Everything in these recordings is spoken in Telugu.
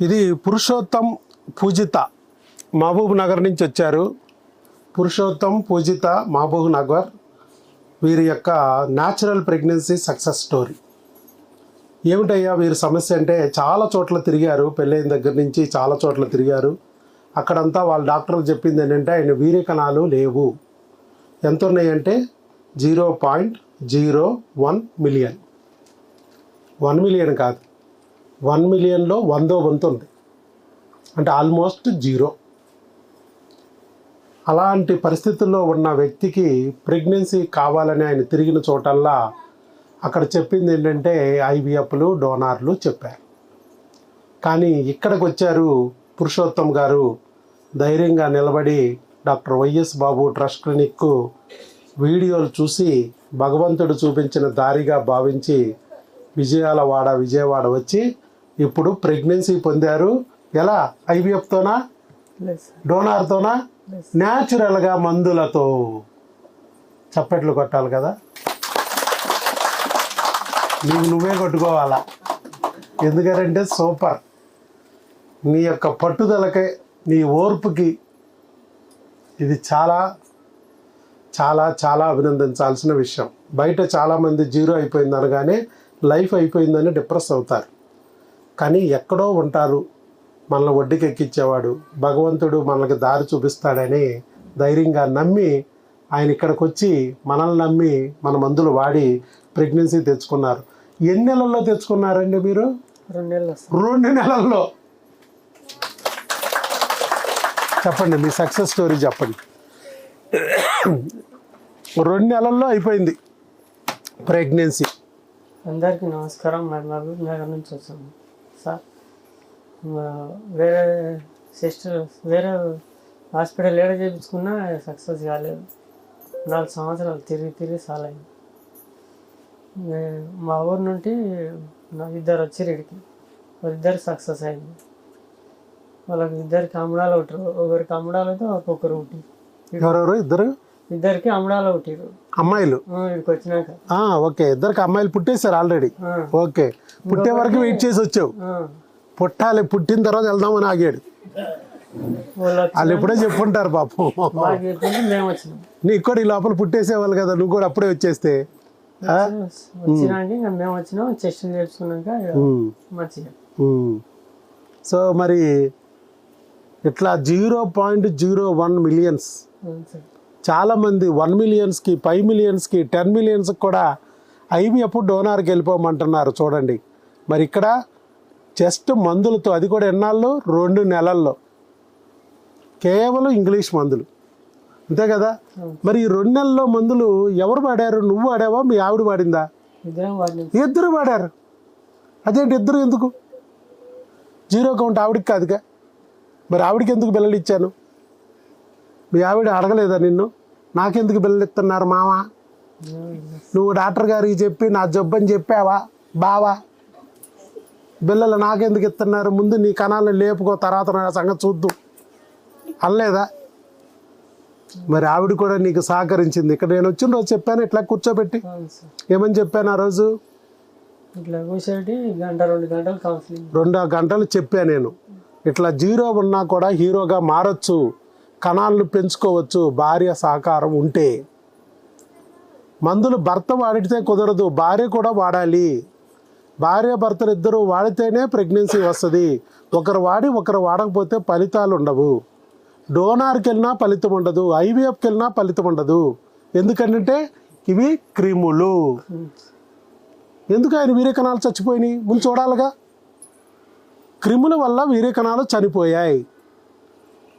ఇది పురుషోత్తం పూజిత మహబూబ్ నగర్ నుంచి వచ్చారు. పురుషోత్తం పూజిత మహబూబ్ నగర్, వీరి యొక్క న్యాచురల్ ప్రెగ్నెన్సీ సక్సెస్ స్టోరీ. ఏమిటయ్యా వీరి సమస్య అంటే, చాలా చోట్ల తిరిగారు, పెళ్ళైన దగ్గర నుంచి చాలా చోట్ల తిరిగారు. అక్కడంతా వాళ్ళ డాక్టర్లు చెప్పింది ఏంటంటే, ఆయన వీర్యకణాలు లేవు. ఎంత ఉన్నాయంటే 0.01 మిలియన్. 1 మిలియన్ కాదు, 1 మిలియన్లో 100వ వంతు ఉంది, అంటే ఆల్మోస్ట్ 0. అలాంటి పరిస్థితుల్లో ఉన్న వ్యక్తికి ప్రెగ్నెన్సీ కావాలని ఆయన తిరిగిన చోటల్లా అక్కడ చెప్పింది ఏంటంటే ఐవీఎఫ్లు, డోనార్లు చెప్పారు. కానీ ఇక్కడికి వచ్చారు పురుషోత్తం గారు, ధైర్యంగా నిలబడి డాక్టర్ వైఎస్ బాబు ట్రస్ట్ క్లినిక్ వీడియోలు చూసి భగవంతుడు చూపించిన దారిగా భావించి విజయవాడ వచ్చి ఇప్పుడు ప్రెగ్నెన్సీ పొందారు. ఎలా? ఐవీఎఫ్తోనా, డోనార్తోనా, న్యాచురల్గా మందులతో. చప్పట్లు కొట్టాలి కదా, నువ్వే కొట్టుకోవాలా. ఎందుకంటే సూపర్. నీ యొక్క పట్టుదలకే, నీ ఓర్పుకి ఇది చాలా చాలా చాలా అభినందించాల్సిన విషయం. బయట చాలామంది 0 అయిపోయింది అనగానే లైఫ్ అయిపోయిందని డిప్రెస్ అవుతారు. కానీ ఎక్కడో ఉంటారు మనల్ని ఒడ్డుకి ఎక్కించేవాడు, భగవంతుడు మనకి దారి చూపిస్తాడని ధైర్యంగా నమ్మి ఆయన ఇక్కడికి వచ్చి మనల్ని నమ్మి మన మందులు వాడి ప్రెగ్నెన్సీ తెచ్చుకున్నారు. ఎన్ని నెలల్లో తెచ్చుకున్నారండి మీరు? 2 నెలల్లో. చెప్పండి మీ సక్సెస్ స్టోరీ చెప్పండి. 2 నెలల్లో అయిపోయింది ప్రెగ్నెన్సీ. అందరికీ నమస్కారం. మహబూబ్ నగర్ నుంచి వచ్చాము సార్. వేరే వేరే హాస్పిటల్ ఏడ చేయించుకున్నా సక్సెస్ కాలేదు. 4 సంవత్సరాలు తిరిగి సాలైంది. మా ఊరు నుండి నాకు 2 వచ్చి ఇడికి, వాళ్ళిద్దరు సక్సెస్ అయింది. వాళ్ళకి 2కి అమ్మడాలు ఉంటారు, ఒకరికి అమ్మడాలు అయితే ఒక్కొక్కరు ఉంటుంది. ఎవరెవరు? ఇద్దరికి అమ్మడాలు ఉంటారు అమ్మాయిలు ఇక్కడికి వచ్చినాక. ఓకే, 2 అమ్మాయిలు పుట్టేశారు ఆల్రెడీ. ఓకే, పుట్టే వరకు వెయిట్ చేసి వచ్చావు. పుట్టాలి, పుట్టిన తర్వాత వెళ్దామని ఆగాడు. వాళ్ళు ఎప్పుడో చెప్పుంటారు పాపం. మేము వచ్చినాం, నీకు కూడా ఈ లోపల పుట్టేసేవాళ్ళు కదా, నువ్వు కూడా అప్పుడే వచ్చేస్తే. వచ్చినాక మేము వచ్చినాం, చెస్ట్ నేర్చుకున్నాక మంచిగా. సో మరి ఇట్లా 0.01 మిలియన్స్, చాలామంది 1 మిలియన్స్కి, 5 మిలియన్స్కి, 10 మిలియన్స్కి కూడా ఐవీఎఫ్ డోనార్కి వెళ్ళిపోమంటున్నారు. చూడండి మరి ఇక్కడ జస్ట్ మందులతో, అది కూడా ఎన్నాళ్ళు? 2 నెలల్లో, కేవలం ఇంగ్లీష్ మందులు, అంతే కదా. మరి ఈ 2 నెలల్లో మందులు ఎవరు వాడారు? నువ్వు వాడావా, మీ ఆవిడ వాడిందా? ఇద్దరు వాడారు. అదేంటి ఇద్దరు ఎందుకు? 0 కౌంట్ ఆవిడికి కాదుగా, మరి ఆవిడకి ఎందుకు బిల్లలు ఇచ్చాను? మీ ఆవిడ అడగలేదా నిన్ను, నాకెందుకు బిల్లలు ఇస్తున్నారు మావా? నువ్వు డాక్టర్ గారికి చెప్పి నా జబ్బు అని చెప్పావా బావా? బిల్లలు నాకెందుకు ఇస్తున్నారు, ముందు నీ కణాలను లేపుకో, తర్వాత నా సంగతి చూద్దాం అనలేదా? మరి ఆవిడ కూడా నీకు సహకరించింది. ఇక్కడ నేను వచ్చిన రోజు చెప్పాను, ఇట్లా కూర్చోబెట్టి ఏమని చెప్పాను ఆ రోజు? 2 గంటలు చెప్పాను నేను. ఇట్లా 0 ఉన్నా కూడా హీరోగా మారచ్చు, కణాలను పెంచుకోవచ్చు భార్య సహకారం ఉంటే. మందులు భర్త వాడితే కుదరదు, భార్య కూడా వాడాలి. భార్య భర్తలు ఇద్దరు వాడితేనే ప్రెగ్నెన్సీ వస్తుంది. ఒకరు వాడి ఒకరు వాడకపోతే ఫలితాలు ఉండవు. డోనార్కి వెళ్ళినా ఫలితం ఉండదు, ఐవీఎఫ్కి వెళ్ళినా ఫలితం ఉండదు. ఎందుకంటే ఇవి క్రిములు. ఎందుకు ఆయన వీర్యకణాలు చచ్చిపోయినాయి? ముందు చూడాలిగా. క్రిముల వల్ల వీర్యకణాలు చనిపోయాయి.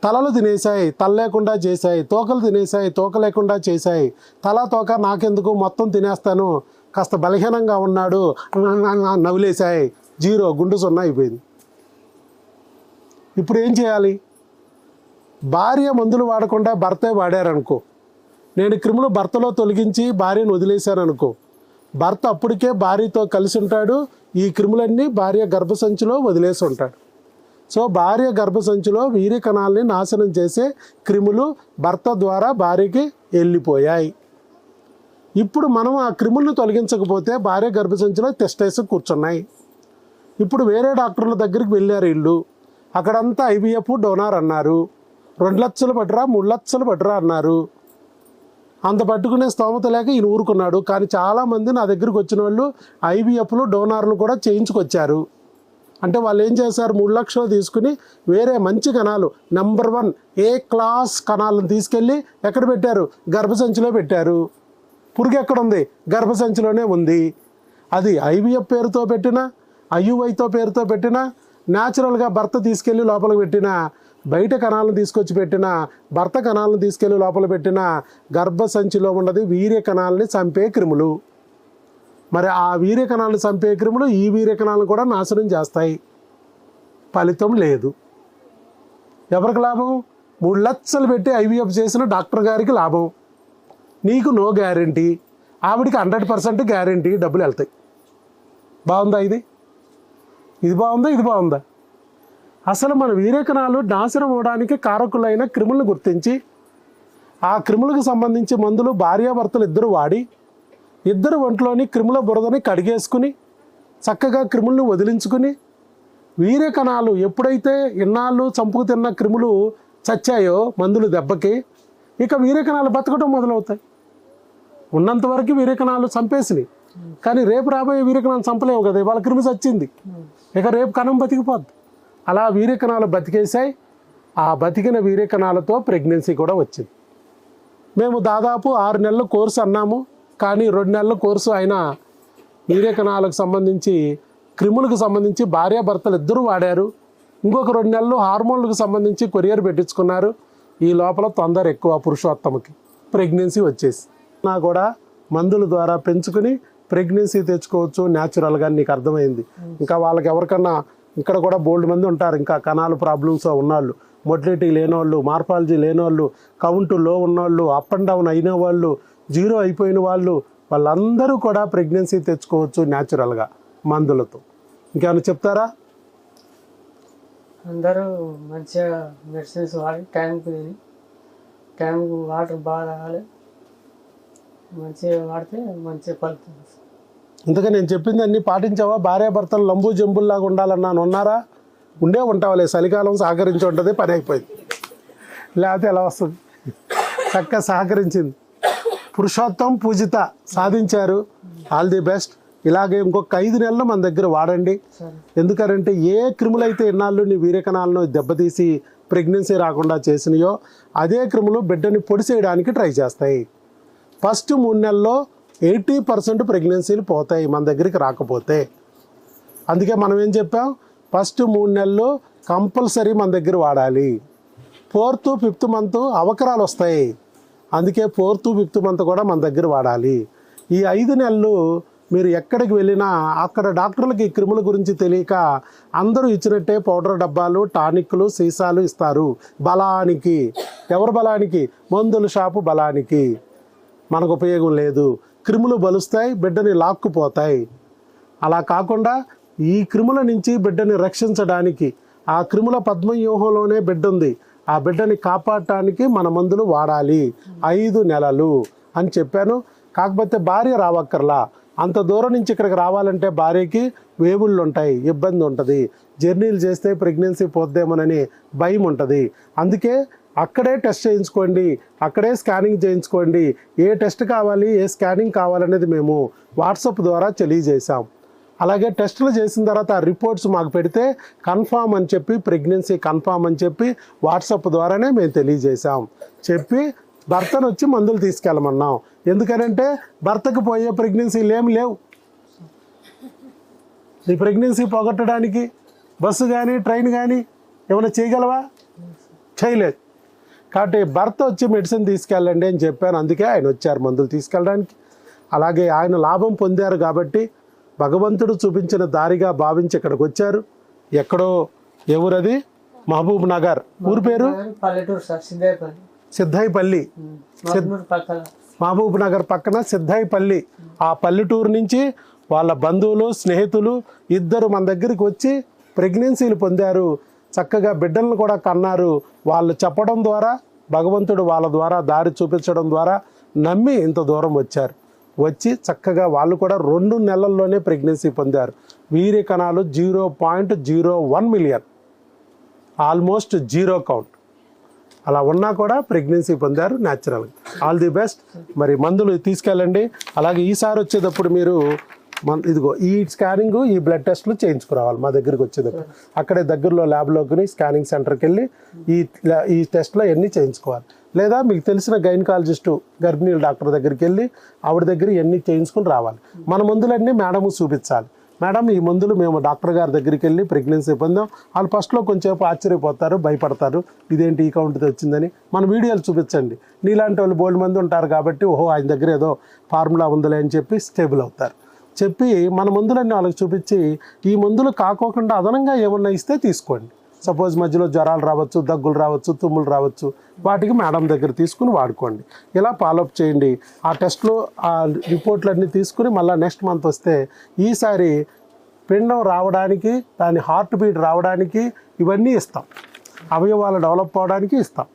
తలలు తినేసాయి, తల లేకుండా చేశాయి. తోకలు తినేసాయి, తోక లేకుండా చేశాయి. తల తోక నాకెందుకు, మొత్తం తినేస్తాను, కాస్త బలహీనంగా ఉన్నాడు, నవ్వులేసాయి. 0, గుండు 0 అయిపోయింది. ఇప్పుడు ఏం చేయాలి? భార్య మందులు వాడకుండా భర్తే వాడారనుకో, నేను క్రిములు భర్తలో తొలగించి భార్యను వదిలేశాను అనుకో, భర్త అప్పటికే భార్యతో కలిసి ఉంటాడు, ఈ క్రిములన్నీ భార్య గర్భసంచిలో వదిలేసి ఉంటాడు. సో భార్య గర్భసంచిలో వీర్యకణాలని నాశనం చేసే క్రిములు భర్త ద్వారా భార్యకి వెళ్ళిపోయాయి. ఇప్పుడు మనం ఆ క్రిములను తొలగించకపోతే భార్య గర్భసంచిలో టెస్టైస్ కూర్చున్నాయి. ఇప్పుడు వేరే డాక్టర్ల దగ్గరికి వెళ్ళారు వీళ్ళు, అక్కడంతా ఐవీఎఫ్ డోనార్ అన్నారు. 2 లక్షలు పట్టురా 3 లక్షలు పట్టురా అన్నారు. అంత పట్టుకునే స్తోమత లేక ఈయన ఊరుకున్నాడు. కానీ చాలామంది నా దగ్గరికి వచ్చిన వాళ్ళు ఐవీఎఫ్లు డోనార్లు కూడా చేయించుకొచ్చారు. అంటే వాళ్ళు ఏం చేశారు, 3 లక్షలు తీసుకుని వేరే మంచి కణాలు నెంబర్ 1 ఏ క్లాస్ కణాలను తీసుకెళ్ళి ఎక్కడ పెట్టారు, గర్భసంచిలో పెట్టారు. పురుగు ఎక్కడుంది, గర్భసంచిలోనే ఉంది. అది ఐవీఎఫ్ పేరుతో పెట్టినా, ఐయుఐతో పేరుతో పెట్టినా, న్యాచురల్గా భర్త తీసుకెళ్ళి లోపలికి పెట్టినా, బయట కణాలను తీసుకొచ్చి పెట్టినా, భర్త కణాలను తీసుకెళ్ళి లోపల పెట్టినా గర్భసంచిలో ఉన్నది వీర్య కణాలని చంపే క్రిములు. మరి ఆ వీర్య కణాలను చంపే క్రిములు ఈ వీర్య కణాలను కూడా నాశనం చేస్తాయి. ఫలితం లేదు. ఎవరికి లాభం? 3 లక్షలు పెట్టి ఐవీఎఫ్ చేసిన డాక్టర్ గారికి లాభం. నీకు నో గ్యారంటీ, ఆవిడికి 100% గ్యారంటీ డబ్బులు వెళ్తాయి. బాగుందా? ఇది బాగుందా? ఇది బాగుందా? అసలు మన వీర్యకణాలు నాశనం అవడానికి కారకులైన క్రిములను గుర్తించి ఆ క్రిములకు సంబంధించి మందులు భార్యాభర్తలు ఇద్దరు వాడి ఇద్దరు ఒంట్లోని క్రిముల బురదని కడిగేసుకుని చక్కగా క్రిములను వదిలించుకుని వీర్యకణాలు ఎప్పుడైతే ఇన్నాళ్ళు చంపుకు తిన్న క్రిములు చచ్చాయో మందులు దెబ్బకి, ఇక వీర్యకణాలు బతకడం మొదలవుతాయి. ఉన్నంతవరకు వీర్యకణాలు చంపేసినాయి, కానీ రేపు రాబోయే వీర్యకణాలు చంపలేవు కదా, వాళ్ళ క్రిమి చచ్చింది, ఇక రేపు కణం బతికిపోద్ది. అలా వీర్యకణాలు బతికేసాయి. ఆ బతికిన వీర్యకణాలతో ప్రెగ్నెన్సీ కూడా వచ్చింది. మేము దాదాపు 6 నెలల కోర్సు అన్నాము, కానీ 2 నెలల కోర్సు అయినా వీర్యకణాలకు సంబంధించి క్రిములకు సంబంధించి భార్యాభర్తలు ఇద్దరూ వాడారు. ఇంకొక 2 నెలలు హార్మోన్లకు సంబంధించి కొరియర్ పెట్టించుకున్నారు. ఈ లోపల తొందర ఎక్కువ పురుషోత్తమకి ప్రెగ్నెన్సీ వచ్చేసి నా కూడా మందుల ద్వారా పెంచుకుని ప్రెగ్నెన్సీ తెచ్చుకోవచ్చు న్యాచురల్గా. నీకు అర్థమైంది. ఇంకా వాళ్ళకి ఎవరికన్నా ఇక్కడ కూడా బోల్డ్ మంది ఉంటారు, ఇంకా కణాలు ప్రాబ్లమ్స్ ఉన్నవాళ్ళు, మొటిలిటీ లేనివాళ్ళు, మార్పాలజీ లేనివాళ్ళు, కౌంటు లో ఉన్నవాళ్ళు, అప్ అండ్ డౌన్ అయిన వాళ్ళు, 0 అయిపోయిన వాళ్ళు, వాళ్ళందరూ కూడా ప్రెగ్నెన్సీ తెచ్చుకోవచ్చు న్యాచురల్గా మందులతో. ఇంకేమైనా చెప్తారా? అందరూ మంచిగా మెడిసిన్స్ వాడి టైంకు వాటర్ బాగా తాగాలి. మంచిగా వాడితే మంచిగా ఫలితం. ఇంతగా నేను చెప్పింది అన్నీ పాటించావా? భార్యాభర్తలు లంబు జంబుల్లాగా ఉండాలన్నాను, ఉన్నారా? ఉండే ఉంటావులే, చలికాలం సహకరించి ఉంటుంది, పని అయిపోయింది. లేకపోతే ఎలా వస్తుంది? చక్కగా సహకరించింది. పురుషోత్తం పూజిత సాధించారు. All the best. ఇలాగే ఇంకొక 5 నెలలు మన దగ్గర వాడండి. ఎందుకంటే ఏ క్రిములైతే ఇన్నాళ్ళు నీ వీర్యకణాలను దెబ్బతీసి ప్రెగ్నెన్సీ రాకుండా చేసినాయో అదే క్రిములు బిడ్డని పొడిసేయడానికి ట్రై చేస్తాయి. ఫస్ట్ 3 నెలల్లో 80% ప్రెగ్నెన్సీలు పోతాయి మన దగ్గరికి రాకపోతే. అందుకే మనం ఏం చెప్పాం, ఫస్ట్ 3 నెలలు కంపల్సరీ మన దగ్గర వాడాలి. 4th 5th మంత్ అవకరాలు వస్తాయి, అందుకే 4th 5th మంత్ కూడా మన దగ్గర వాడాలి. ఈ 5 నెలలు మీరు ఎక్కడికి వెళ్ళినా అక్కడ డాక్టర్లకి ఈ క్రిముల గురించి తెలియక అందరూ ఇచ్చినట్టే పౌడర్ డబ్బాలు, టానిక్లు, సీసాలు ఇస్తారు బలానికి. ఎవరు బలానికి? మందుల షాపు బలానికి. మనకు ఉపయోగం లేదు. క్రిములు బలుస్తాయి, బిడ్డని లాక్కుపోతాయి. అలా కాకుండా ఈ క్రిముల నుంచి బిడ్డని రక్షించడానికి, ఆ క్రిముల పద్మవ్యూహంలోనే బిడ్డ ఉంది, ఆ బిడ్డని కాపాడటానికి మన మందులు వాడాలి 5 నెలలు అని చెప్పాను. కాకపోతే భార్య రావక్కర్లా. అంత దూరం నుంచి ఇక్కడికి రావాలంటే భార్యకి వేవుళ్ళు ఉంటాయి, ఇబ్బంది ఉంటుంది, జర్నీలు చేస్తే ప్రెగ్నెన్సీ పోద్దేమోనని భయం ఉంటుంది. అందుకే అక్కడే టెస్ట్ చేయించుకోండి, అక్కడే స్కానింగ్ చేయించుకోండి. ఏ టెస్ట్ కావాలి, ఏ స్కానింగ్ కావాలనేది మేము వాట్సాప్ ద్వారా తెలియజేశాం. అలాగే టెస్టులు చేసిన తర్వాత ఆ రిపోర్ట్స్ మాకు పెడితే కన్ఫామ్ అని చెప్పి, ప్రెగ్నెన్సీ కన్ఫామ్ అని చెప్పి వాట్సాప్ ద్వారానే మేము తెలియజేశాం. చెప్పి భర్తను వచ్చి మందులు తీసుకెళ్ళమన్నాం. ఎందుకనంటే భర్తకు పోయే ప్రెగ్నెన్సీలు ఏమి లేవు. ఈ ప్రెగ్నెన్సీ పోగొట్టడానికి బస్సు కానీ ట్రైన్ కానీ ఏమైనా చేయగలవా? చేయలేదు. కాబట్టి భర్త వచ్చి మెడిసిన్ తీసుకెళ్ళండి అని చెప్పాను. అందుకే ఆయన వచ్చారు మందులు తీసుకెళ్ళడానికి. అలాగే ఆయన లాభం పొందారు కాబట్టి భగవంతుడు చూపించిన దారిగా భావించి ఇక్కడికి వచ్చారు. ఎక్కడో ఎవరది? మహబూబ్ నగర్. ఊరి పేరు పల్లెటూరు సార్, సిద్ధైపల్లి. మహబూబ్ నగర్ పక్కన సిద్ధైపల్లి. ఆ పల్లెటూరు నుంచి వాళ్ళ బంధువులు, స్నేహితులు ఇద్దరు మన దగ్గరికి వచ్చి ప్రెగ్నెన్సీలు పొందారు. చక్కగా బిడ్డలను కూడా కన్నారు. వాళ్ళు చెప్పడం ద్వారా, భగవంతుడు వాళ్ళ ద్వారా దారి చూపించడం ద్వారా నమ్మి ఇంత దూరం వచ్చారు. వచ్చి చక్కగా వాళ్ళు కూడా 2 నెలల్లోనే ప్రెగ్నెన్సీ పొందారు. వీర్య కణాలు 0.01 మిలియన్. ఆల్మోస్ట్ జీరో కౌంట్, అలా ఉన్నా కూడా ప్రెగ్నెన్సీ పొందారు న్యాచురల్గా. All the best. మరి మందులు తీసుకెళ్ళండి. అలాగే ఈసారి వచ్చేటప్పుడు మీరు ఇదిగో ఈ స్కానింగ్, ఈ బ్లడ్ టెస్ట్లు చేయించుకురావాలి మా దగ్గరికి వచ్చేటప్పుడు. అక్కడే దగ్గరలో ల్యాబ్లోకి స్కానింగ్ సెంటర్కి వెళ్ళి ఈ టెస్ట్లో ఎన్ని చేయించుకోవాలి. లేదా మీకు తెలిసిన గైనకాలజిస్టు గర్భిణీల డాక్టర్ దగ్గరికి వెళ్ళి ఆవిడ దగ్గర ఎన్ని చేయించుకుని రావాలి. మన మందులన్నీ మేడం చూపించాలి. మేడం ఈ మందులు మేము డాక్టర్ గారి దగ్గరికి వెళ్ళి ప్రెగ్నెన్సీ పొందాం. వాళ్ళు ఫస్ట్లో కొంచెంసేపు ఆశ్చర్యపోతారు, భయపడతారు, ఇదేంటి ఈ కౌంట్తో వచ్చిందని. మన వీడియోలు చూపించండి. నీలాంటి వాళ్ళు బోల్డ్ మంది ఉంటారు కాబట్టి ఓహో ఆయన దగ్గర ఏదో ఫార్ములా ఉందిలే అని చెప్పి స్టేబుల్ అవుతారు. చెప్పి మన మందులన్నీ వాళ్ళకి చూపించి ఈ మందులు కాకోకుండా అదనంగా ఏమన్నా ఇస్తే తీసుకోండి. సపోజ్ మధ్యలో జ్వరాలు రావచ్చు, దగ్గులు రావచ్చు, తుమ్ములు రావచ్చు, వాటికి మేడం దగ్గర తీసుకుని వాడుకోండి. ఇలా ఫాలోఅప్ చేయండి. ఆ టెస్ట్లో ఆ రిపోర్ట్లన్నీ తీసుకుని మళ్ళీ నెక్స్ట్ మంత్ వస్తే ఈసారి పిండం రావడానికి, దాని హార్ట్ బీట్ రావడానికి ఇవన్నీ ఇస్తాం. అవయవాలు డెవలప్ అవడానికి ఇస్తాం.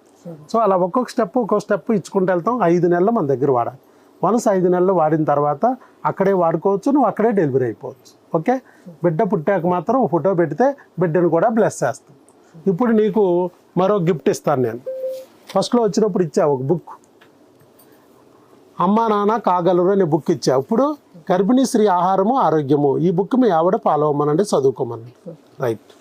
సో అలా ఒక్కొక్క స్టెప్ ఇచ్చుకుంటూ వెళ్తాం. 5 నెలలు మన దగ్గర వాడాలి. వన్స్ 5 నెలలు వాడిన తర్వాత అక్కడే వాడుకోవచ్చు, నువ్వు అక్కడే డెలివరీ అయిపోవచ్చు. ఓకే. బిడ్డ పుట్టాక మాత్రం ఫోటో పెడితే బిడ్డను కూడా బ్లెస్ చేస్తాం. ఇప్పుడు నీకు మరో గిఫ్ట్ ఇస్తాను నేను. ఫస్ట్లో వచ్చినప్పుడు ఇచ్చా ఒక బుక్, అమ్మా నాన్న కాగలరు అనే బుక్ ఇచ్చా. ఇప్పుడు గర్భిణీ స్త్రీ ఆహారము ఆరోగ్యము, ఈ బుక్ మీ ఆవిడ ఫాలో అవ్వమనండి, చదువుకోమనండి. రైట్.